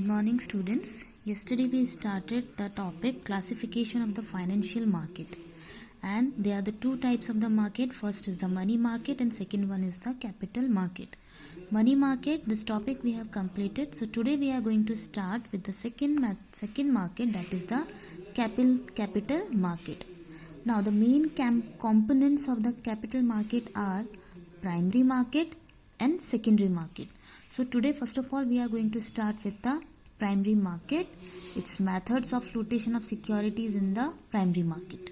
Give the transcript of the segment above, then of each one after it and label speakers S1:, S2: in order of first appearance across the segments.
S1: morning, students. Yesterday we started the topic classification of the financial market, and there are the two types of the market. First is the money market and second one is the capital market. Money market, this topic we have completed. So today we are going to start with the second market, that is the capital market. Now the main components of the capital market are primary market and secondary market. So today first of all we are going to start with the primary market, its methods of flotation of securities in the primary market.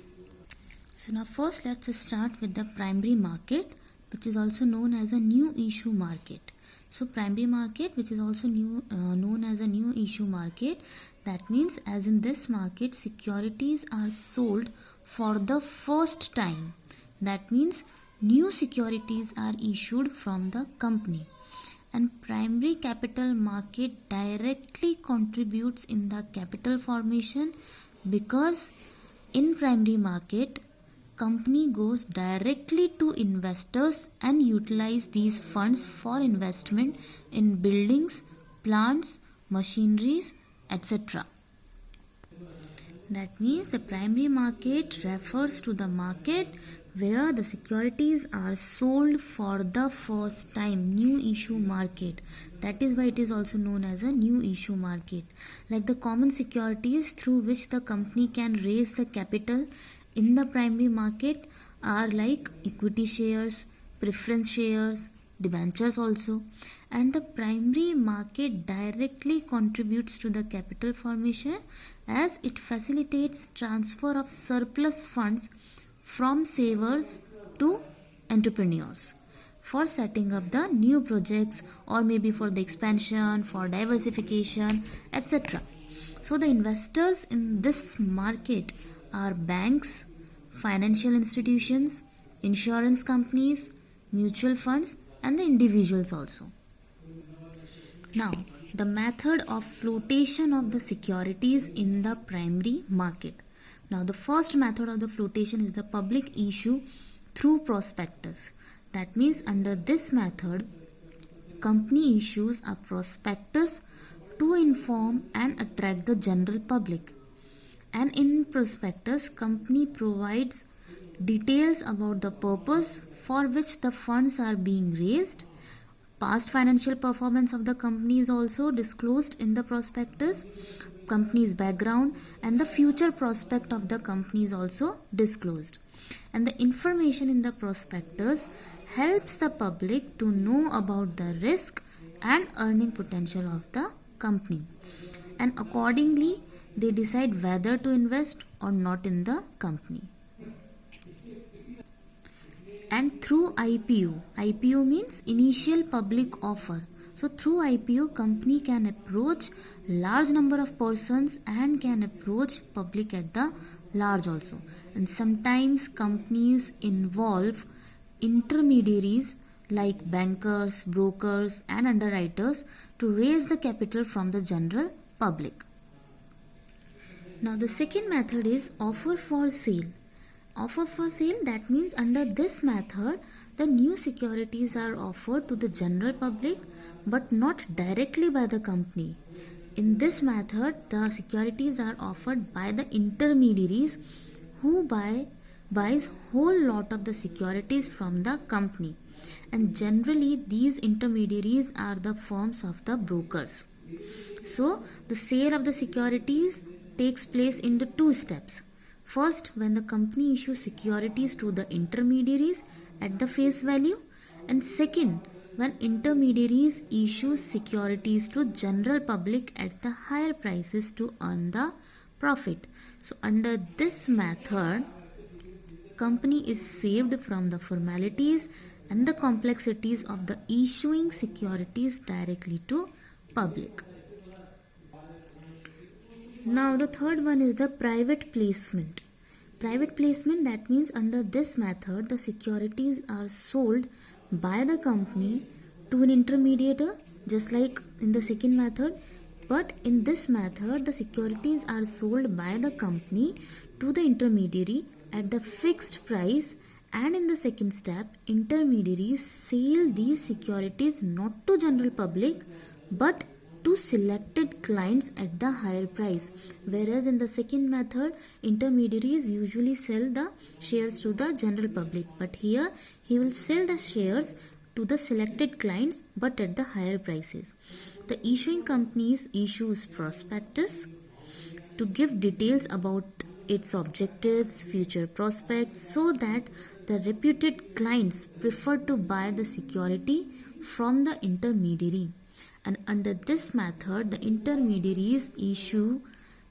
S1: So now first let's start with the primary market, which is also known as a new issue market. So primary market, which is also known as a new issue market, that means as in this market securities are sold for the first time. That means new securities are issued from the company. And primary capital market directly contributes in the capital formation, because in primary market company goes directly to investors and utilize these funds for investment in buildings, plants, machineries, etc. That means the primary market refers to the market where the securities are sold for the first time, new issue market. That is why it is also known as a new issue market. Like the common securities through which the company can raise the capital in the primary market are like equity shares, preference shares, debentures also. And the primary market directly contributes to the capital formation as it facilitates transfer of surplus funds from savers to entrepreneurs for setting up the new projects, or maybe for the expansion, for diversification, etc. So the investors in this market are banks, financial institutions, insurance companies, mutual funds, and the individuals also. Now, the method of flotation of the securities in the primary market. Now, the first method of the flotation is the public issue through prospectus. That means under this method, company issues a prospectus to inform and attract the general public. And in prospectus, company provides details about the purpose for which the funds are being raised. Past financial performance of the company is also disclosed in the prospectus. Company's background and the future prospect of the company is also disclosed. And the information in the prospectus helps the public to know about the risk and earning potential of the company. And accordingly, they decide whether to invest or not in the company. And through IPO means initial public offer. So through IPO, company can approach large number of persons and can approach public at the large also. And sometimes companies involve intermediaries like bankers, brokers and underwriters to raise the capital from the general public. Now the second method is offer for sale. Offer for sale, that means under this method the new securities are offered to the general public but not directly by the company. In this method the securities are offered by the intermediaries who buys whole lot of the securities from the company, and generally these intermediaries are the firms of the brokers. So the sale of the securities takes place in the two steps. First, when the company issues securities to the intermediaries at the face value, and second, when intermediaries issue securities to general public at the higher prices to earn the profit. So under this method, company is saved from the formalities and the complexities of the issuing securities directly to public. Now the third one is the private placement. Private placement, that means under this method the securities are sold by the company to an intermediator, just like in the second method. But in this method the securities are sold by the company to the intermediary at the fixed price, and in the second step intermediaries sell these securities not to general public but to selected clients at the higher price. Whereas in the second method, intermediaries usually sell the shares to the general public, but here he will sell the shares to the selected clients but at the higher prices. The issuing companies issues prospectus to give details about its objectives, future prospects, so that the reputed clients prefer to buy the security from the intermediary. And under this method, the intermediaries issue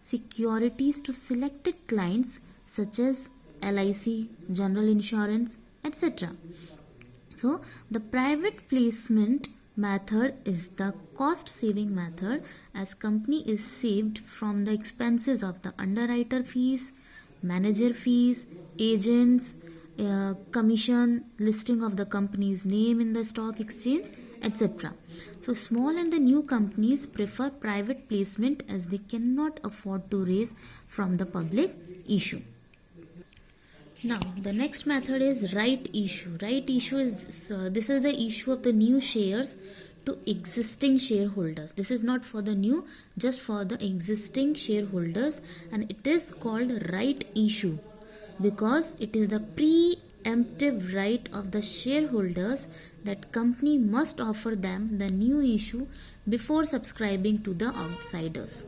S1: securities to selected clients such as LIC, General Insurance, etc. So, the private placement method is the cost saving method, as company is saved from the expenses of the underwriter fees, manager fees, agents, commission, listing of the company's name in the stock exchange, etc. So small and the new companies prefer private placement as they cannot afford to raise from the public issue. Now the next method is right issue. Right issue is this is the issue of the new shares to existing shareholders. This is not for the new, just for the existing shareholders, and it is called right issue because it is the preemptive right of the shareholders that company must offer them the new issue before subscribing to the outsiders.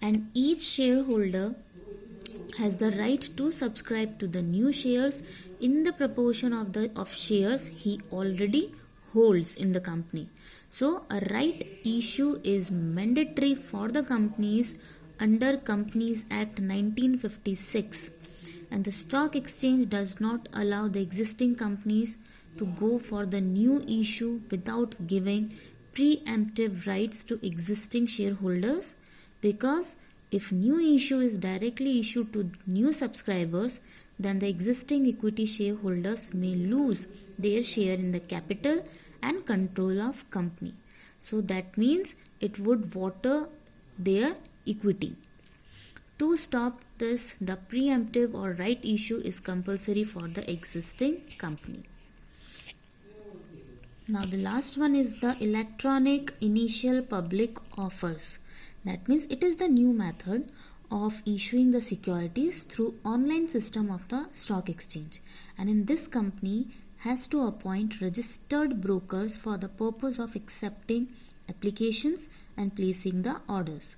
S1: And each shareholder has the right to subscribe to the new shares in the proportion of shares he already holds in the company. So a right issue is mandatory for the companies under Companies Act 1956, and the stock exchange does not allow the existing companies to go for the new issue without giving preemptive rights to existing shareholders, because if new issue is directly issued to new subscribers, then the existing equity shareholders may lose their share in the capital and control of company. So that means it would water their equity. To stop this, the preemptive or right issue is compulsory for the existing company. Now the last one is the electronic initial public offers. That means it is the new method of issuing the securities through online system of the stock exchange, and in this company has to appoint registered brokers for the purpose of accepting applications and placing the orders.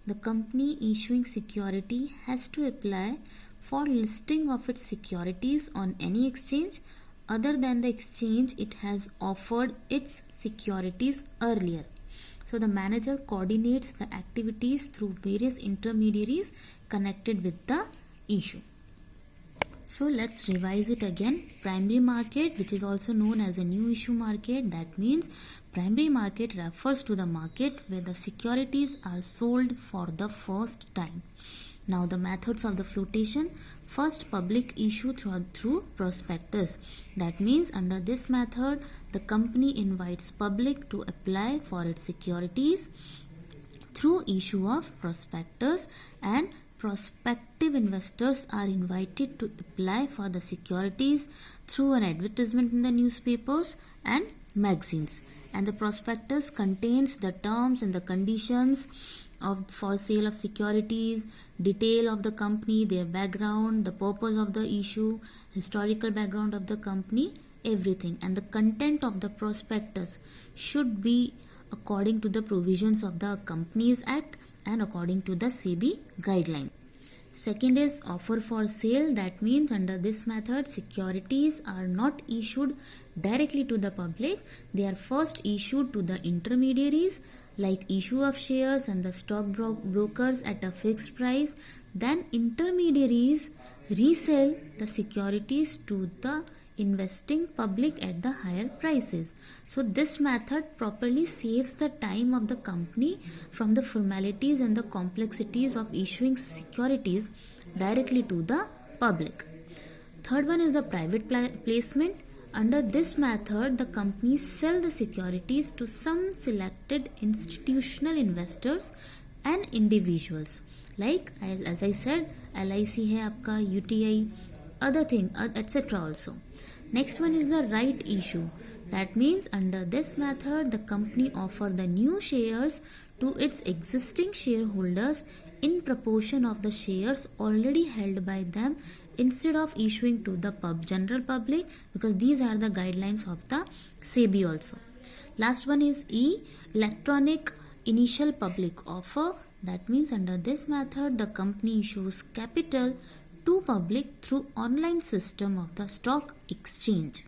S1: The company issuing security has to apply for listing of its securities on any exchange other than the exchange it has offered its securities earlier. So the manager coordinates the activities through various intermediaries connected with the issue. So let's revise it again. Primary market, which is also known as a new issue market, that means primary market refers to the market where the securities are sold for the first time. Now the methods of the flotation. First, public issue through prospectus. That means under this method, the company invites public to apply for its securities through issue of prospectus, and prospective investors are invited to apply for the securities through an advertisement in the newspapers and magazines. And the prospectus contains the terms and the conditions for sale of securities, detail of the company, their background, the purpose of the issue, historical background of the company, everything. And the content of the prospectus should be according to the provisions of the Companies Act and according to the SEBI guideline. Second is offer for sale. That means under this method, securities are not issued directly to the public. They are first issued to the intermediaries, like issue of shares and the stock brokers at a fixed price. Then intermediaries resell the securities to the investing public at the higher prices. So this method properly saves the time of the company from the formalities and the complexities of issuing securities directly to the public. Third one is the private placement. Under this method, the companies sell the securities to some selected institutional investors and individuals, like as I said, LIC hai aapka, UTI, other thing, etc. also. Next one is the right issue. That means under this method, the company offer the new shares to its existing shareholders in proportion of the shares already held by them instead of issuing to the general public, because these are the guidelines of the SEBI also. Last one is E, electronic initial public offer. That means under this method, the company issues capital to public through online system of the stock exchange.